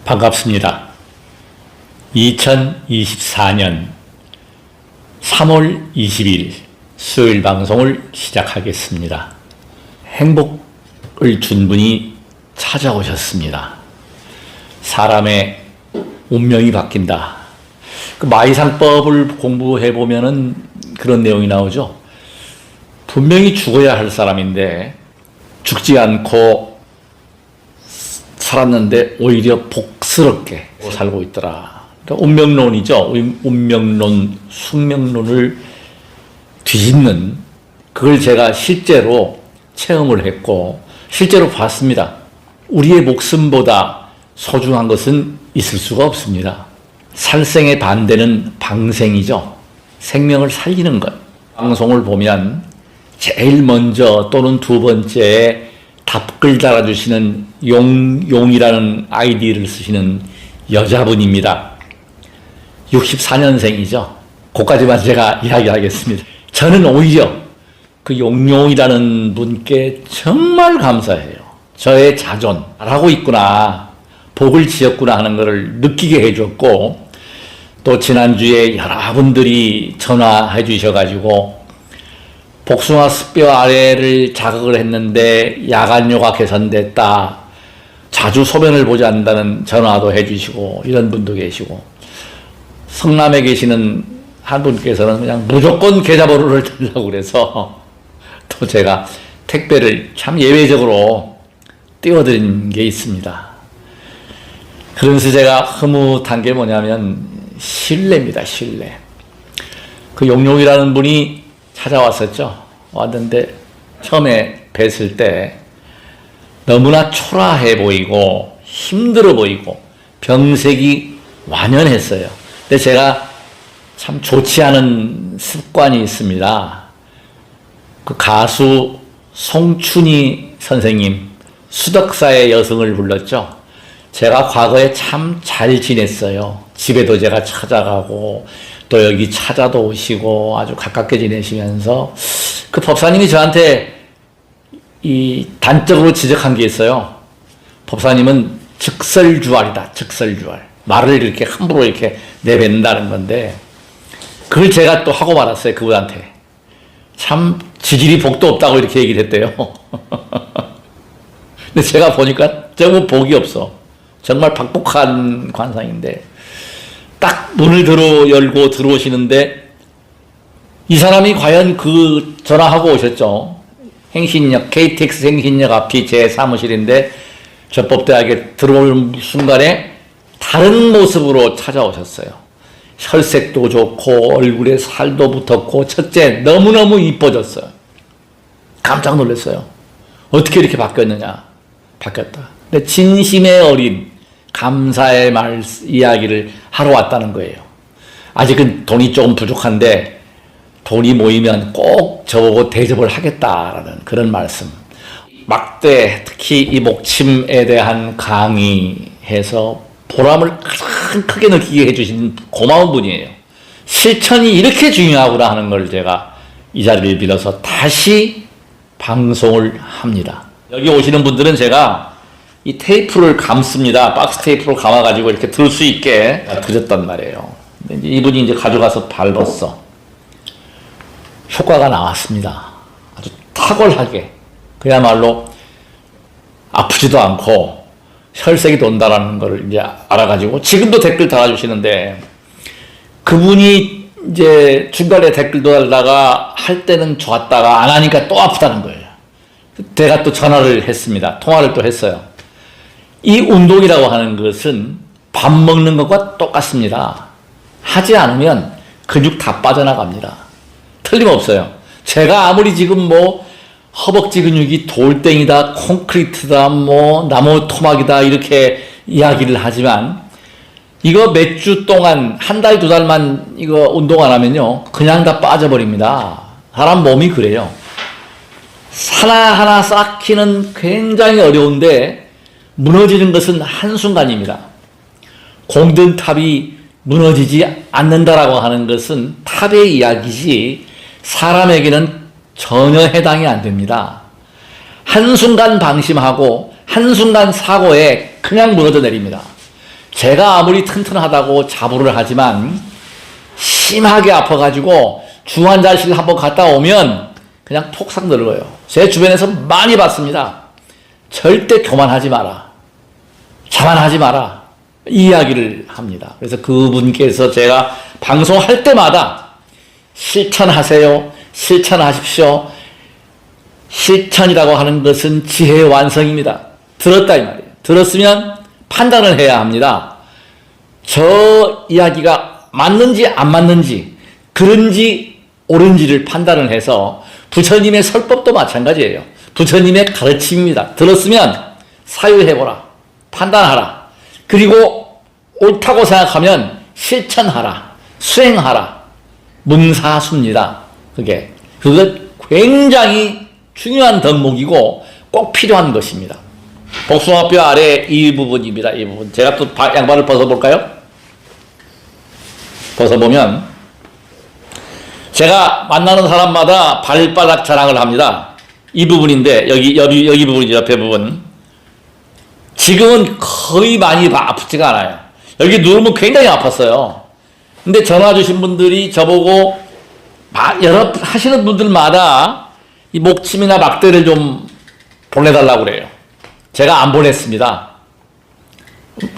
반갑습니다. 2024년 3월 20일 수요일 방송을 시작하겠습니다. 행복을 준 분이 찾아오셨습니다. 사람의 운명이 바뀐다. 그 마이상법을 공부해 보면은 그런 내용이 나오죠. 분명히 죽어야 할 사람인데 죽지 않고 살았는데 오히려 복스럽게 살고 있더라. 그러니까 운명론이죠. 운명론, 숙명론을 뒤집는, 그걸 제가 실제로 체험을 했고 실제로 봤습니다. 우리의 목숨보다 소중한 것은 있을 수가 없습니다. 살생의 반대는 방생이죠. 생명을 살리는 것. 방송을 보면 제일 먼저 또는 두 번째에 답글 달아주시는 용이라는 아이디를 쓰시는 여자분입니다. 64년생이죠. 그까지만 제가 이야기하겠습니다. 저는 오히려 그 용이라는 분께 정말 감사해요. 저의 자존, 잘하고 있구나, 복을 지었구나 하는 것을 느끼게 해줬고, 또 지난주에 여러분들이 전화해 주셔가지고 복숭아 숯뼈 아래를 자극을 했는데 야간요가 개선됐다, 자주 소변을 보지 않는다는 전화도 해주시고, 이런 분도 계시고, 성남에 계시는 한 분께서는 그냥 무조건 계좌번호를 달라고 그래서 또 제가 택배를 참 예외적으로 띄워드린 게 있습니다. 그러면서 제가 흐뭇한 게 뭐냐면 신뢰입니다. 신뢰. 그 용용이라는 분이 찾아왔었죠. 왔는데 처음에 뵀을 때 너무나 초라해 보이고 힘들어 보이고 병색이 완연했어요. 근데 제가 참 좋지 않은 습관이 있습니다. 그 가수 송춘희 선생님, 수덕사의 여성을 불렀죠. 제가 과거에 참 잘 지냈어요. 집에도 제가 찾아가고 또 여기 찾아도 오시고 아주 가깝게 지내시면서, 그 법사님이 저한테 이 단적으로 지적한 게 있어요. 법사님은 즉설주알이다. 즉설주알. 말을 이렇게 함부로 이렇게 내뱉는다는 건데, 그걸 제가 또 하고 말았어요. 그분한테. 참 지질이 복도 없다고 이렇게 얘기를 했대요. 근데 제가 보니까 정말 복이 없어. 정말 박복한 관상인데, 딱 문을 열고 들어오시는데 이 사람이 과연 그 전화하고 오셨죠. 행신역, KTX 행신역 앞이 제 사무실인데 전법대학에 들어올 순간에 다른 모습으로 찾아오셨어요. 혈색도 좋고 얼굴에 살도 붙었고, 첫째 너무너무 이뻐졌어요. 깜짝 놀랐어요. 어떻게 이렇게 바뀌었느냐. 바뀌었다. 근데 진심의 어린 감사의 말 이야기를 하러 왔다는 거예요. 아직은 돈이 조금 부족한데 돈이 모이면 꼭 저보고 대접을 하겠다라는 그런 말씀. 막대, 특히 이 목침에 대한 강의해서 보람을 가장 크게 느끼게 해주신 고마운 분이에요. 실천이 이렇게 중요하구나 하는 걸 제가 이 자리를 빌어서 다시 방송을 합니다. 여기 오시는 분들은 제가 이 테이프를 감습니다. 박스 테이프를 감아가지고 이렇게 들 수 있게 드렸단 말이에요. 근데 이분이 이제 가져가서 밟았어. 효과가 나왔습니다. 아주 탁월하게. 그야말로 아프지도 않고 혈색이 돈다라는 걸 이제 알아가지고 지금도 댓글 달아주시는데, 그분이 이제 중간에 댓글도 달다가 할 때는 좋았다가 안 하니까 또 아프다는 거예요. 제가 또 전화를 했습니다. 통화를 또 했어요. 이 운동이라고 하는 것은 밥 먹는 것과 똑같습니다. 하지 않으면 근육 다 빠져나갑니다. 틀림없어요. 제가 아무리 지금 뭐 허벅지 근육이 돌덩이다, 콘크리트다, 뭐 나무 토막이다 이렇게 이야기를 하지만, 이거 몇 주 동안, 한 달, 두 달만 이거 운동 안 하면요 그냥 다 빠져버립니다. 사람 몸이 그래요. 하나하나 쌓기는 굉장히 어려운데 무너지는 것은 한순간입니다. 공든 탑이 무너지지 않는다라고 하는 것은 탑의 이야기지 사람에게는 전혀 해당이 안 됩니다. 한순간 방심하고 한순간 사고에 그냥 무너져 내립니다. 제가 아무리 튼튼하다고 자부를 하지만 심하게 아파가지고 중환자실 한번 갔다 오면 그냥 폭삭 늙어요. 제 주변에서 많이 봤습니다. 절대 교만하지 마라. 자만하지 마라. 이 이야기를 합니다. 그래서 그분께서 제가 방송할 때마다 실천하세요. 실천하십시오. 실천이라고 하는 것은 지혜의 완성입니다. 들었다 이 말이에요. 들었으면 판단을 해야 합니다. 저 이야기가 맞는지 안 맞는지, 그런지 옳은지를 판단을 해서 부처님의 설법도 마찬가지예요. 부처님의 가르침입니다. 들었으면 사유해보라. 판단하라. 그리고 옳다고 생각하면 실천하라. 수행하라. 문사수입니다. 그것 굉장히 중요한 덕목이고 꼭 필요한 것입니다. 복숭아뼈 아래 이 부분입니다. 이 부분. 제가 또 양말을 벗어볼까요? 벗어보면 제가 만나는 사람마다 발바닥 자랑을 합니다. 이 부분인데 여기 부분이죠. 옆에 부분. 지금은 거의 많이 아프지가 않아요. 여기 누르면 굉장히 아팠어요. 근데 전화 주신 분들이 저보고 여러 하시는 분들마다 이 목침이나 막대를 좀 보내달라고 그래요. 제가 안 보냈습니다.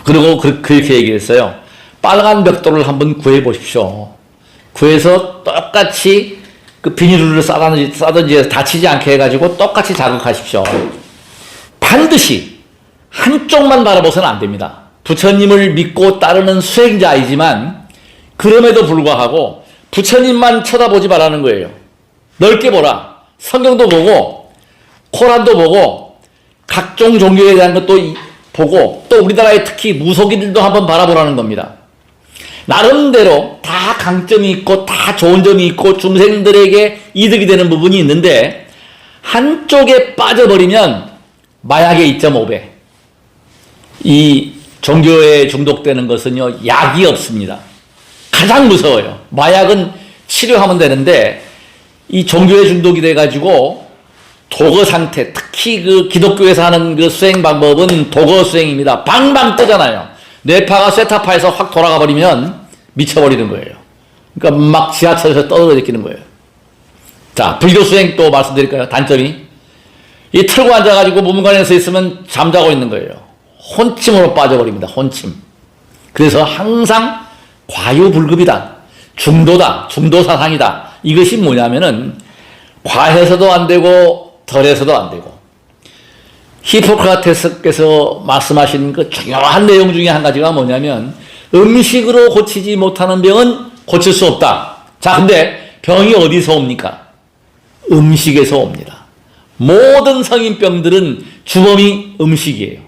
그리고 그렇게 얘기했어요. 빨간 벽돌을 한번 구해보십시오. 구해서 똑같이 그 비닐을 싸든지 다치지 않게 해가지고 똑같이 자극하십시오. 반드시 한쪽만 바라보서는 안 됩니다. 부처님을 믿고 따르는 수행자이지만 그럼에도 불구하고 부처님만 쳐다보지 말라는 거예요. 넓게 보라. 성경도 보고 코란도 보고 각종 종교에 대한 것도 보고 또 우리나라의 특히 무속인들도 한번 바라보라는 겁니다. 나름대로 다 강점이 있고 다 좋은 점이 있고 중생들에게 이득이 되는 부분이 있는데 한쪽에 빠져버리면 마약의 2.5배. 이 종교에 중독되는 것은요, 약이 없습니다. 가장 무서워요. 마약은 치료하면 되는데 이 종교에 중독이 돼가지고 도거 상태, 특히 그 기독교에서 하는 그 수행 방법은 도거 수행입니다. 방방 뜨잖아요. 뇌파가 쇠타파에서 확 돌아가 버리면 미쳐버리는 거예요. 그러니까 막 지하철에서 떠들어 제끼는 거예요. 자, 불교 수행 또 말씀드릴까요? 단점이 이 틀고 앉아가지고 무문관에서 있으면 잠자고 있는 거예요. 혼침으로 빠져버립니다. 혼침. 그래서 항상 과유불급이다. 중도다. 중도사상이다. 이것이 뭐냐면은 과해서도 안 되고 덜해서도 안 되고. 히포크라테스께서 말씀하신 그 중요한 내용 중에 한 가지가 뭐냐면 음식으로 고치지 못하는 병은 고칠 수 없다. 자, 근데 병이 어디서 옵니까? 음식에서 옵니다. 모든 성인병들은 주범이 음식이에요.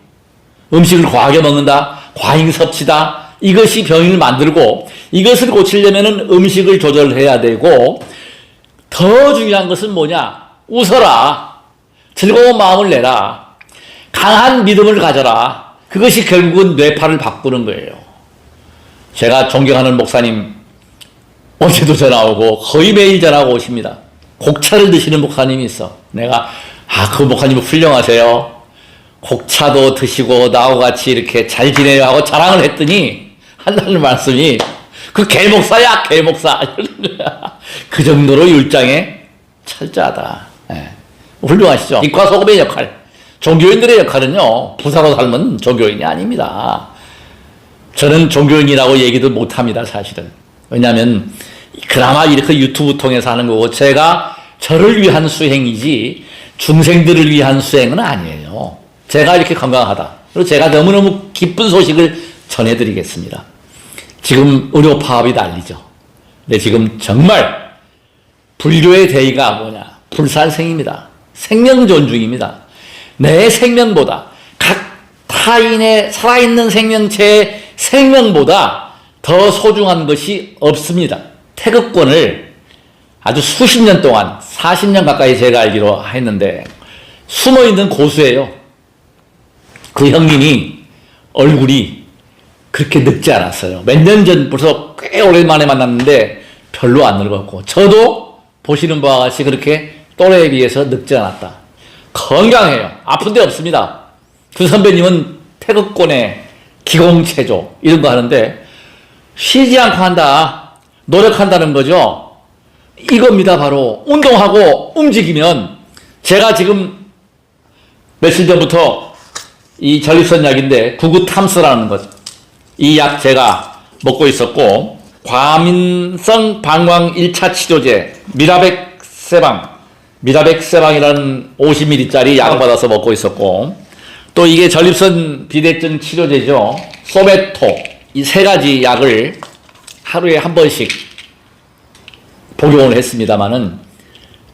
음식을 과하게 먹는다. 과잉 섭취다. 이것이 병을 만들고 이것을 고치려면 음식을 조절해야 되고 더 중요한 것은 뭐냐? 웃어라. 즐거운 마음을 내라. 강한 믿음을 가져라. 그것이 결국은 뇌파를 바꾸는 거예요. 제가 존경하는 목사님 어제도 전화 오고 거의 매일 전화가 오십니다. 곡차를 드시는 목사님이 있어. 내가 그 목사님은 훌륭하세요. 곡차도 드시고 나하고 같이 이렇게 잘 지내요 하고 자랑을 했더니 한다는 말씀이 그 개목사야 개목사. 그 정도로 율장에 철저하다. 네. 훌륭하시죠. 빛과 소금의 역할. 종교인들의 역할은요, 부사로 삶은 종교인이 아닙니다. 저는 종교인이라고 얘기도 못합니다, 사실은. 왜냐하면 그나마 이렇게 유튜브 통해서 하는 거고 제가 저를 위한 수행이지 중생들을 위한 수행은 아니에요. 제가 이렇게 건강하다. 그리고 제가 너무너무 기쁜 소식을 전해드리겠습니다. 지금 의료 파업이 난리죠. 근데 지금 정말 불교의 대의가 뭐냐? 불살생입니다. 생명 존중입니다. 내 생명보다 각 타인의 살아있는 생명체의 생명보다 더 소중한 것이 없습니다. 태극권을 아주 수십 년 동안 40년 가까이 제가 알기로 했는데 숨어있는 고수예요. 그 형님이 얼굴이 그렇게 늙지 않았어요. 몇 년 전 벌써 꽤 오랜만에 만났는데 별로 안 늙었고 저도 보시는 바와 같이 그렇게 또래에 비해서 늙지 않았다. 건강해요. 아픈 데 없습니다. 그 선배님은 태극권의 기공체조 이런 거 하는데 쉬지 않고 한다. 노력한다는 거죠. 이겁니다. 바로 운동하고 움직이면 제가 지금 며칠 전부터 이 전립선 약인데 구구탐스라는 것. 이 약 제가 먹고 있었고 과민성 방광 1차 치료제 미라백세방이라는 50ml짜리 약을 받아서 먹고 있었고 또 이게 전립선 비대증 치료제죠. 소메토 이 세 가지 약을 하루에 한 번씩 복용을 했습니다마는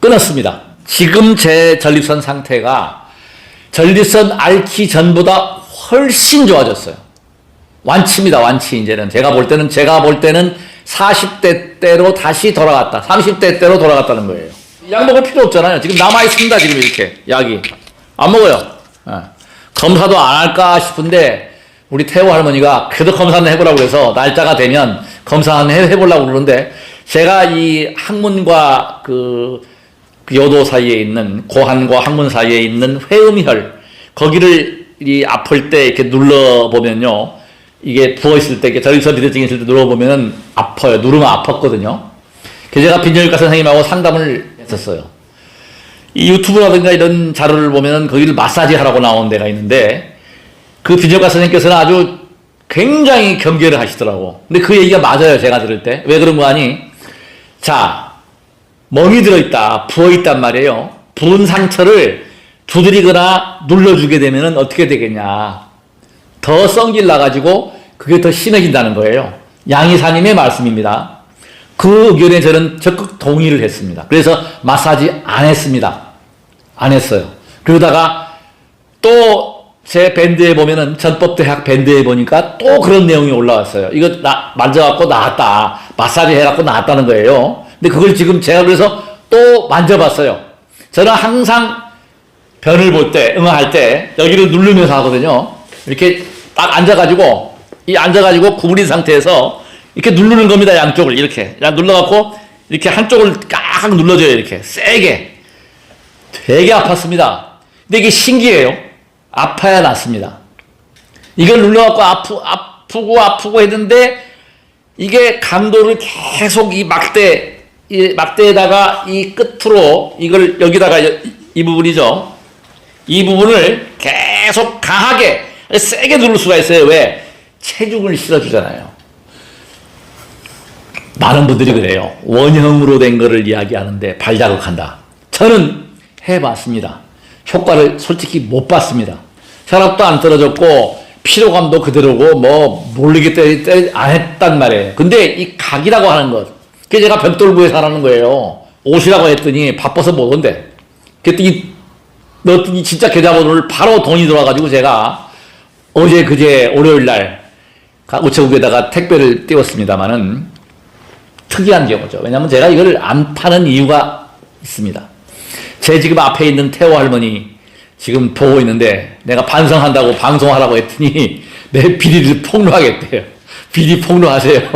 끊었습니다. 지금 제 전립선 상태가 전립선 앓기 전보다 훨씬 좋아졌어요. 완치입니다. 완치. 이제는 제가 볼 때는 40대 때로 다시 돌아갔다. 30대 때로 돌아갔다는 거예요. 약 먹을 필요 없잖아요. 지금 남아 있습니다. 지금 이렇게 약이 안 먹어요. 검사도 안 할까 싶은데 우리 태호 할머니가 그래도 검사는 해보라고 해서 날짜가 되면 검사는 해보려고 그러는데 제가 이 항문과 그 요도 사이에 있는 고환과 항문 사이에 있는 회음혈 거기를 이 아플 때 이렇게 눌러보면요. 이게 부어있을 때, 전립선 비대증이 있을 때 눌러보면은 아파요. 누르면 아팠거든요. 그래서 제가 빈정외과 선생님하고 상담을 했었어요. 이 유튜브라든가 이런 자료를 보면은 거기를 마사지 하라고 나온 데가 있는데 그 빈정외과 선생님께서는 아주 굉장히 경계를 하시더라고. 근데 그 얘기가 맞아요. 제가 들을 때. 왜 그런 거 아니? 자, 멍이 들어있다. 부어있단 말이에요. 부은 상처를 두드리거나 눌러주게 되면은 어떻게 되겠냐. 더 썽길 나가지고 그게 더 심해진다는 거예요. 양의사님의 말씀입니다. 그 의견에 저는 적극 동의를 했습니다. 그래서 마사지 안 했습니다. 안 했어요. 그러다가 또 제 밴드에 보면은 전법대학 밴드에 보니까 또 그런 내용이 올라왔어요. 이거 만져갖고 나았다. 마사지 해갖고 나았다는 거예요. 근데 그걸 지금 제가 그래서 또 만져봤어요. 저는 항상 변을 볼 때, 응할 때 여기를 누르면서 하거든요. 이렇게 딱 앉아가지고 구부린 상태에서 이렇게 누르는 겁니다. 양쪽을 이렇게 눌러갖고 이렇게 한쪽을 깍 눌러줘요. 이렇게 세게. 되게 아팠습니다. 근데 이게 신기해요. 아파야 낫습니다. 이걸 눌러갖고 아프고 했는데 이게 강도를 계속 이 막대에다가 이 끝으로 이걸 여기다가 이 부분이죠. 이 부분을 계속 강하게 세게 누를 수가 있어요. 왜? 체중을 실어주잖아요. 많은 분들이 그래요. 원형으로 된 거를 이야기하는데 발자극한다. 저는 해봤습니다. 효과를 솔직히 못 봤습니다. 혈압도 안 떨어졌고 피로감도 그대로고 뭐 모르게 안 했단 말이에요. 근데 이 각이라고 하는 것 그게 제가 벽돌구에 살아는 거예요. 옷이라고 했더니 바빠서 못 온대. 그랬더니 넣었더니 진짜 계좌번호를 바로 돈이 들어와가지고 제가 어제 그제 월요일날 우체국에다가 택배를 띄웠습니다마는 특이한 경우죠. 왜냐하면 제가 이걸 안 파는 이유가 있습니다. 제 지금 앞에 있는 태호 할머니 지금 보고 있는데 내가 반성한다고 방송하라고 했더니 내 비리를 폭로하겠대요. 비리 폭로하세요.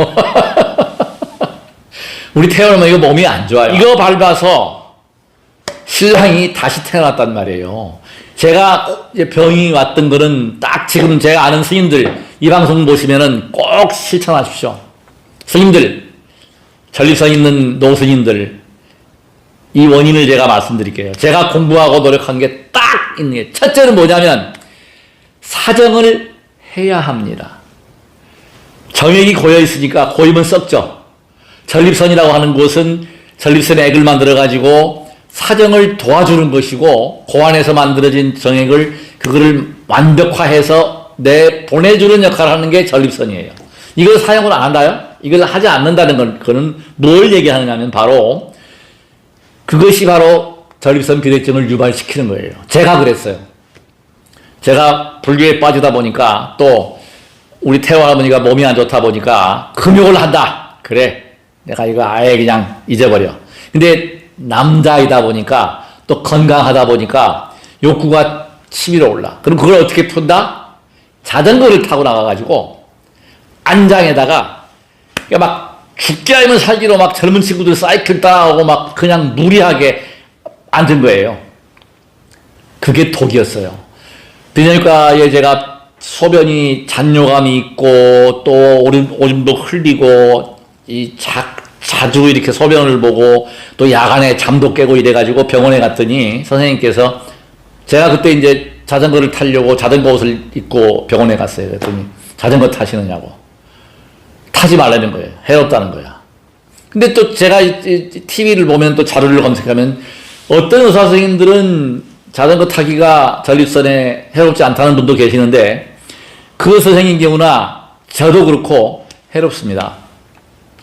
우리 태호 할머니가 몸이 안 좋아요. 이거 밟아서 신랑이 다시 태어났단 말이에요. 제가 병이 왔던 거는 딱 지금 제가 아는 스님들 이 방송 보시면은 꼭 실천하십시오. 스님들, 전립선 있는 노스님들 이 원인을 제가 말씀드릴게요. 제가 공부하고 노력한 게 딱 있는 게 첫째는 뭐냐면 사정을 해야 합니다. 정액이 고여 있으니까 고이면 썩죠. 전립선이라고 하는 곳은 전립선에 액을 만들어 가지고 사정을 도와주는 것이고 고안에서 만들어진 정액을 그거를 완벽화해서 보내주는 역할을 하는 게 전립선이에요. 이걸 사용을 안 한다요? 이걸 하지 않는다는 그거는 뭘 얘기하느냐 하면 바로 그것이 바로 전립선 비대증을 유발시키는 거예요. 제가 그랬어요. 제가 불교에 빠지다 보니까 또 우리 태호 할머니가 몸이 안 좋다 보니까 금욕을 한다. 그래. 내가 이거 아예 그냥 잊어버려. 근데 남자이다 보니까 또 건강하다 보니까 욕구가 치밀어 올라. 그럼 그걸 어떻게 푼다? 자전거를 타고 나가가지고 안장에다가 막 죽게 알면 살기로 막 젊은 친구들 사이클 따라오고 막 그냥 무리하게 앉은 거예요. 그게 독이었어요. 비뇨기과에 제가 소변이 잔뇨감이 있고 또 오줌도 흘리고 자주 이렇게 소변을 보고 또 야간에 잠도 깨고 이래가지고 병원에 갔더니 선생님께서 제가 그때 이제 자전거를 타려고 자전거 옷을 입고 병원에 갔어요. 그랬더니 자전거 타시느냐고. 타지 말라는 거예요. 해롭다는 거야. 근데 또 제가 TV를 보면 또 자료를 검색하면 어떤 의사 선생님들은 자전거 타기가 전립선에 해롭지 않다는 분도 계시는데 그 선생님 경우나 저도 그렇고 해롭습니다.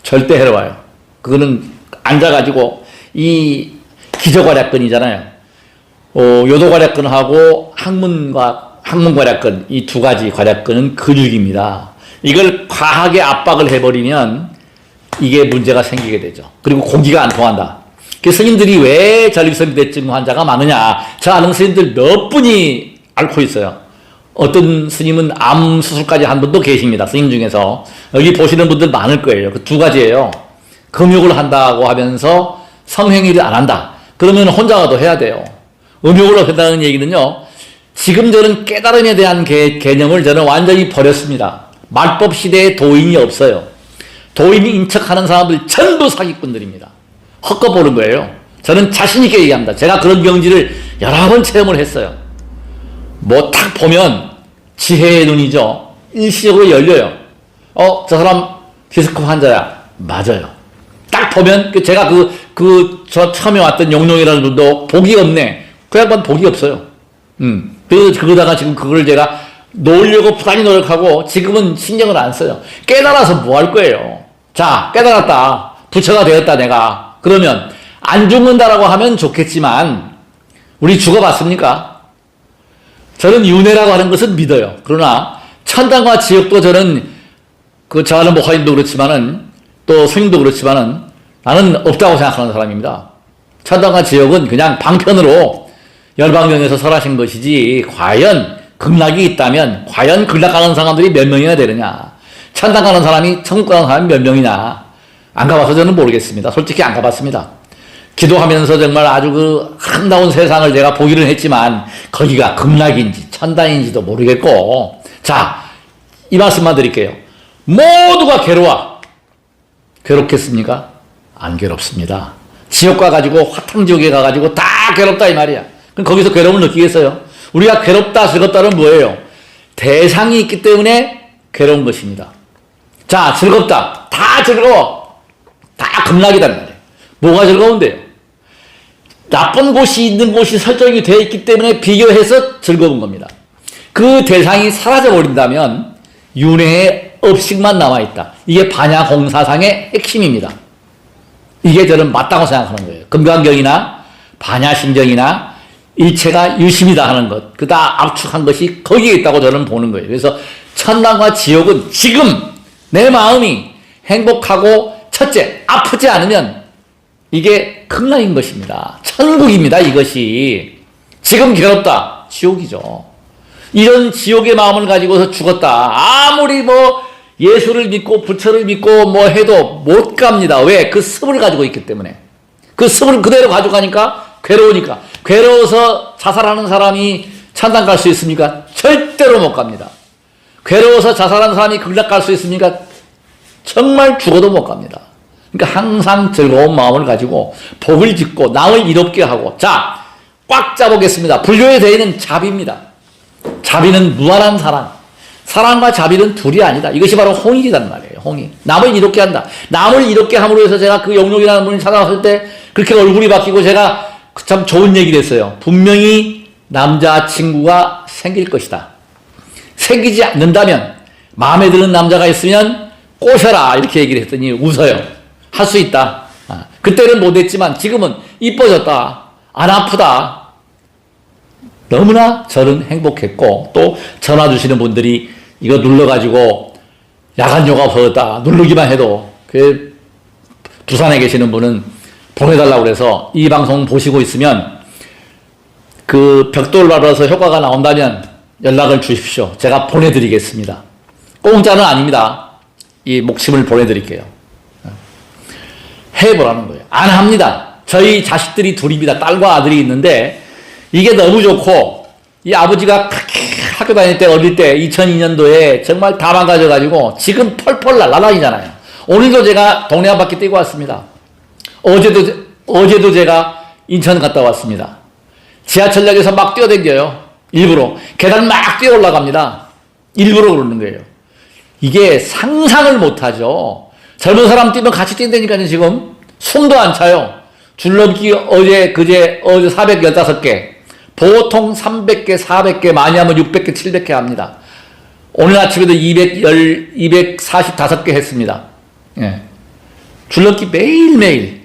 절대 해로워요. 그거는 앉아가지고 이 기저괄약근이잖아요. 요도괄약근하고 항문괄약근 이 두 가지 괄약근은 근육입니다. 이걸 과하게 압박을 해버리면 이게 문제가 생기게 되죠. 그리고 공기가 안 통한다. 그 스님들이 왜 전립선 비대증 환자가 많으냐. 저 아는 스님들 몇 분이 앓고 있어요. 어떤 스님은 암 수술까지 한 분도 계십니다. 스님 중에서. 여기 보시는 분들 많을 거예요. 그 두 가지예요. 금욕을 한다고 하면서 성행위를 안 한다. 그러면 혼자라도 해야 돼요. 음욕을 한다는 얘기는요. 지금 저는 깨달음에 대한 개념을 저는 완전히 버렸습니다. 말법 시대에 도인이 없어요. 도인인 척하는 사람들 전부 사기꾼들입니다. 헛것 보는 거예요. 저는 자신 있게 얘기합니다. 제가 그런 경지를 여러 번 체험을 했어요. 뭐 탁 보면 지혜의 눈이죠. 일시적으로 열려요. 저 사람 디스크 환자야. 맞아요. 딱 보면 제가 저 처음에 왔던 용룡이라는 분도 복이 없네. 그 양반 복이 없어요. 그래서 그러다가 지금 그걸 제가 놓으려고 부단히 노력하고 지금은 신경을 안 써요. 깨달아서 뭐 할 거예요. 자, 깨달았다. 부처가 되었다 내가. 그러면 안 죽는다라고 하면 좋겠지만 우리 죽어봤습니까? 저는 윤회라고 하는 것은 믿어요. 그러나 천당과 지옥도 저는 저 아는 목사님도 그렇지만은 또 스님도 그렇지만은 나는 없다고 생각하는 사람입니다. 천당과 지옥은 그냥 방편으로 열방경에서 설하신 것이지 과연 극락이 있다면 과연 극락 가는 사람들이 몇 명이나 되느냐. 천당 가는 사람이 천국 가는 사람이 몇 명이냐. 안 가봐서 저는 모르겠습니다. 솔직히 안 가봤습니다. 기도하면서 정말 아주 아름다운 세상을 제가 보기는 했지만 거기가 극락인지 천당인지도 모르겠고. 자, 이 말씀만 드릴게요. 모두가 괴로워. 괴롭겠습니까? 안 괴롭습니다. 지옥 가가지고 화탕지옥에 가가지고 다 괴롭다 이 말이야. 그럼 거기서 괴로움을 느끼겠어요? 우리가 괴롭다 즐겁다는 뭐예요? 대상이 있기 때문에 괴로운 것입니다. 자, 즐겁다. 다 즐거워. 다 극락이란 말이에요. 뭐가 즐거운데요? 나쁜 곳이 있는 곳이 설정이 되어 있기 때문에 비교해서 즐거운 겁니다. 그 대상이 사라져버린다면 윤회의 업식만 남아있다. 이게 반야공사상의 핵심입니다. 이게 저는 맞다고 생각하는 거예요. 금강경이나 반야심경이나 일체가 유심이다 하는 것, 그다 압축한 것이 거기에 있다고 저는 보는 거예요. 그래서 천당과 지옥은 지금 내 마음이 행복하고 첫째, 아프지 않으면 이게 극락인 것입니다. 천국입니다, 이것이. 지금 괴롭다. 지옥이죠. 이런 지옥의 마음을 가지고서 죽었다. 아무리 뭐 예수를 믿고 부처를 믿고 뭐 해도 못 갑니다. 왜? 그 습을 가지고 있기 때문에. 그 습을 그대로 가져가니까 괴로우니까. 괴로워서 자살하는 사람이 천당 갈 수 있습니까? 절대로 못 갑니다. 괴로워서 자살하는 사람이 극락 갈 수 있습니까? 정말 죽어도 못 갑니다. 그러니까 항상 즐거운 마음을 가지고 복을 짓고 남을 이롭게 하고. 자, 꽉 짜보겠습니다. 불교의 대의는 자비입니다. 자비는 무한한 사랑. 사랑과 자비는 둘이 아니다. 이것이 바로 홍익이란 말이에요. 홍익. 남을 이롭게 한다. 남을 이롭게 함으로 해서 제가 그 용룡이라는 분이 찾아왔을 때 그렇게 얼굴이 바뀌고 제가 참 좋은 얘기를 했어요. 분명히 남자친구가 생길 것이다. 생기지 않는다면 마음에 드는 남자가 있으면 꼬셔라 이렇게 얘기를 했더니 웃어요. 할 수 있다. 그때는 못했지만 지금은 이뻐졌다. 안 아프다. 너무나 저는 행복했고 또 전화 주시는 분들이 이거 눌러가지고 야간 요가 배웠다. 누르기만 해도 그 부산에 계시는 분은 보내달라고 그래서 이 방송 보시고 있으면 그 벽돌 밟아서 효과가 나온다면 연락을 주십시오. 제가 보내드리겠습니다. 공짜는 아닙니다. 이 목숨을 보내드릴게요. 해보라는 거예요. 안 합니다. 저희 자식들이 둘입니다. 딸과 아들이 있는데 이게 너무 좋고 이 아버지가 그렇게 학교 다닐 때, 어릴 때, 2002년도에 정말 다 망가져가지고 지금 펄펄 날아다니잖아요. 오늘도 제가 동네 한 바퀴 뛰고 왔습니다. 어제도 제가 인천 갔다 왔습니다. 지하철역에서 막 뛰어댕겨요. 일부러. 계단 막 뛰어 올라갑니다. 일부러 그러는 거예요. 이게 상상을 못하죠. 젊은 사람 뛰면 같이 뛴다니까요, 지금. 숨도 안 차요. 줄넘기 어제 415개. 보통 300개, 400개, 많이 하면 600개, 700개 합니다. 오늘 아침에도 245개 했습니다. 예. 줄넘기 매일매일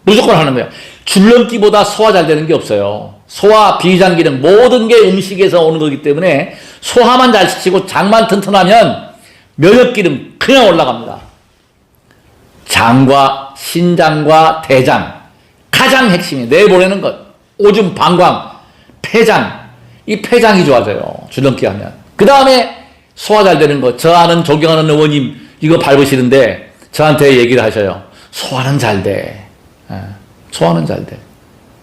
무조건 하는 거예요. 줄넘기보다 소화 잘 되는 게 없어요. 소화, 비위장 기능 모든 게 음식에서 오는 거기 때문에 소화만 잘 시키고 장만 튼튼하면 면역 기능 그냥 올라갑니다. 장과 신장과 대장 가장 핵심이 내보내는 것. 오줌, 방광, 폐장. 이 폐장이 좋아져요. 줄넘기 하면. 그 다음에 소화 잘 되는 것. 저 아는 존경하는 의원님 이거 밟으시는데 저한테 얘기를 하셔요. 소화는 잘 돼. 예. 소화는 잘 돼.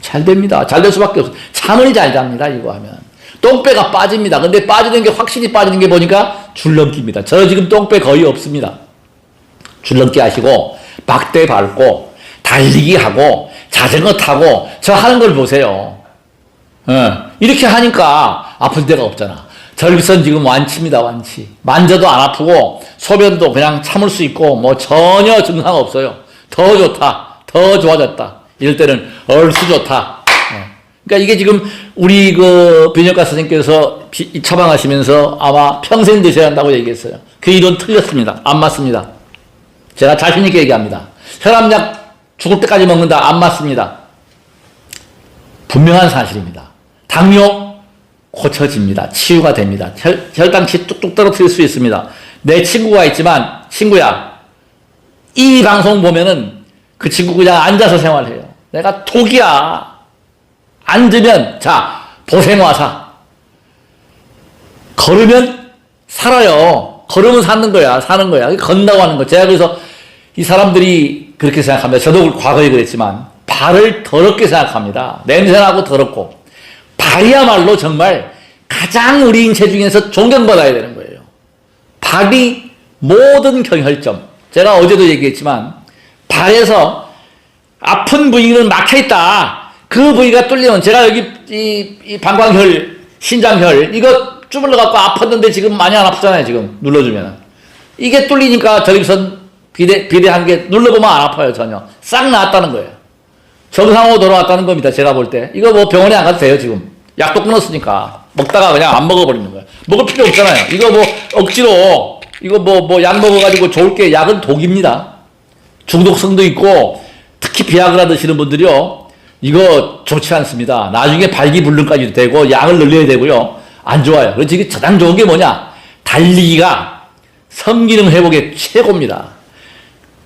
잘 됩니다. 잘 될 수밖에 없어요. 잠을 잘 잡니다. 이거 하면. 똥배가 빠집니다. 근데 빠지는 게 확실히 빠지는 게 보니까 줄넘기입니다. 저 지금 똥배 거의 없습니다. 줄넘기 하시고 막대 밟고 달리기 하고 자전거 타고 저 하는 걸 보세요. 이렇게 하니까 아플 데가 없잖아. 절기선 지금 완치입니다. 완치. 만져도 안 아프고 소변도 그냥 참을 수 있고 뭐 전혀 증상 없어요. 더 좋다. 더 좋아졌다. 이럴 때는 얼쑤 좋다. 그러니까 이게 지금 우리 그 비뇨기과 선생님께서 처방하시면서 아마 평생 드셔야 한다고 얘기했어요. 그 이론 틀렸습니다. 안 맞습니다. 제가 자신 있게 얘기합니다. 혈압약 죽을 때까지 먹는다. 안 맞습니다. 분명한 사실입니다. 당뇨 고쳐집니다. 치유가 됩니다. 혈당치 뚝뚝 떨어뜨릴 수 있습니다. 내 친구가 있지만 친구야 이 방송 보면은 그 친구 그냥 앉아서 생활해요. 내가 독이야. 앉으면 자 보생화사 걸으면 살아요. 걸으면 사는 거야. 사는 거야. 건다고 하는 거. 제가 그래서 이 사람들이 그렇게 생각합니다. 저도 과거에 그랬지만 발을 더럽게 생각합니다. 냄새나고 더럽고 발이야말로 정말 가장 우리 인체 중에서 존경받아야 되는 거예요. 발이 모든 경혈점. 제가 어제도 얘기했지만 발에서 아픈 부위는 막혀있다. 그 부위가 뚫리면 제가 여기 이 방광혈, 신장혈 이거 쭈물러갖고 아팠는데 지금 많이 안 아프잖아요. 지금 눌러주면 이게 뚫리니까 저기선 비대한 게 눌러보면 안 아파요. 전혀 싹 나았다는 거예요. 정상으로 돌아왔다는 겁니다. 제가 볼 때 이거 뭐 병원에 안 가도 돼요. 지금 약도 끊었으니까 먹다가 그냥 안 먹어버리는 거예요. 먹을 필요 없잖아요. 이거 뭐 억지로 이거 뭐 약 먹어가지고 좋을 게 약은 독입니다. 중독성도 있고 특히 비아그라 드시는 분들이요. 이거 좋지 않습니다. 나중에 발기불능까지도 되고 약을 늘려야 되고요. 안 좋아요. 그래서 이게 가장 좋은 게 뭐냐? 달리기가 섬기능 회복에 최고입니다.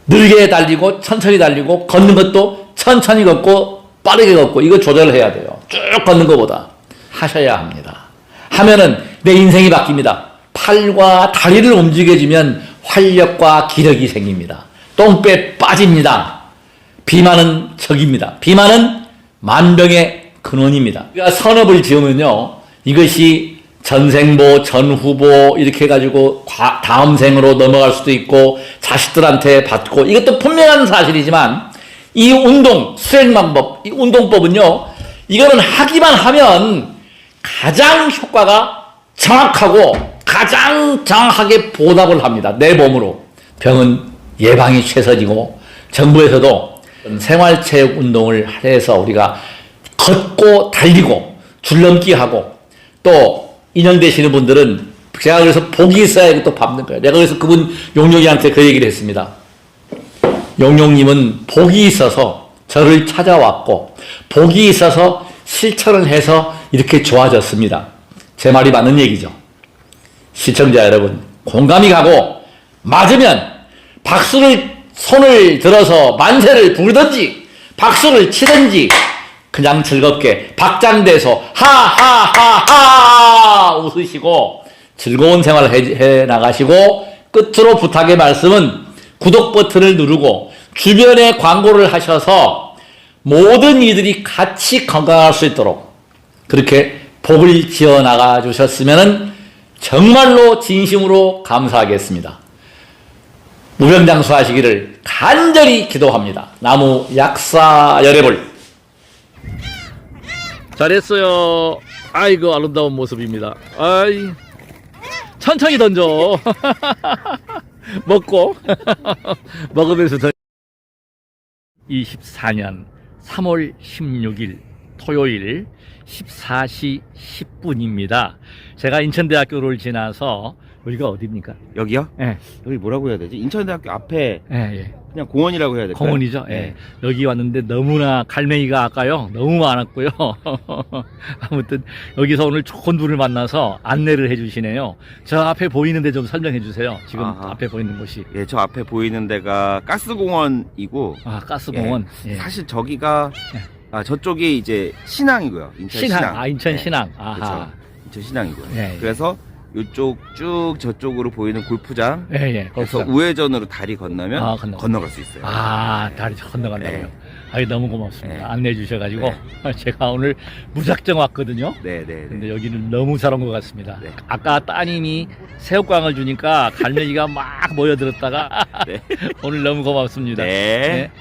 느리게 달리고 천천히 달리고 걷는 것도 천천히 걷고 빠르게 걷고 이거 조절을 해야 돼요. 쭉 걷는 것보다 하셔야 합니다. 하면은 내 인생이 바뀝니다. 팔과 다리를 움직여주면 활력과 기력이 생깁니다. 똥배 빠집니다. 비만은 적입니다. 비만은 만병의 근원입니다. 우리가 선업을 지으면요. 이것이 전생보, 전후보 이렇게 해가지고 다음 생으로 넘어갈 수도 있고 자식들한테 받고 이것도 분명한 사실이지만 이 운동, 수행 방법, 이 운동법은요. 이거는 하기만 하면 가장 효과가 정확하고 가장 정확하게 보답을 합니다. 내 몸으로. 병은 예방이 최선이고 정부에서도 생활체육 운동을 해서 우리가 걷고 달리고 줄넘기 하고 또 인연되시는 분들은 제가 그래서 복이 있어야 이것도 밟는 거예요. 내가 그래서 그분 용용이한테 그 얘기를 했습니다. 용용님은 복이 있어서 저를 찾아왔고 복이 있어서 실천을 해서 이렇게 좋아졌습니다. 제 말이 맞는 얘기죠. 시청자 여러분 공감이 가고 맞으면 박수를 손을 들어서 만세를 부르든지 박수를 치든지 그냥 즐겁게 박장대소 하하하하 웃으시고 즐거운 생활을 해 나가시고 끝으로 부탁의 말씀은 구독 버튼을 누르고 주변에 광고를 하셔서 모든 이들이 같이 건강할 수 있도록 그렇게 복을 지어 나가 주셨으면 정말로 진심으로 감사하겠습니다. 무병장수하시기를 간절히 기도합니다. 나무 약사 열애볼. 잘했어요. 아이고 아름다운 모습입니다. 아이 천천히 던져. 먹고 먹으면서 던. 24년 3월 16일 토요일 14시 10분입니다. 제가 인천대학교를 지나서 여기가 어디입니까? 여기요? 예. 여기 뭐라고 해야 되지? 인천대학교 앞에 예, 예. 그냥 공원이라고 해야 될까요? 공원이죠. 예. 네. 여기 왔는데 너무나 갈매기가 아까요. 너무 많았고요. 아무튼 여기서 오늘 좋은 분을 만나서 안내를 해주시네요. 저 앞에 보이는데 좀 설명해 주세요. 지금 아하. 앞에 보이는 곳이. 예, 저 앞에 보이는 데가 가스공원이고 아, 가스공원. 예, 예. 사실 저기가 예. 저쪽이 이제 신항이고요. 인천 신항. 아, 인천 예. 신항. 아하. 그렇죠. 인천 신항이고요. 예, 예. 그래서 이쪽 쭉 저쪽으로 보이는 골프장. 예, 예. 그래서 거기서. 우회전으로 다리 건너면 아, 건너갈 수 있어요. 아, 다리 건너간다고요. 네. 아이, 너무 고맙습니다. 네. 안내해 주셔가지고. 제가 오늘 무작정 왔거든요. 네네. 근데 여기는 너무 잘한 것 같습니다. 네. 아까 따님이 새우깡을 주니까 갈매기가 막 모여들었다가 네. 오늘 너무 고맙습니다. 네. 네.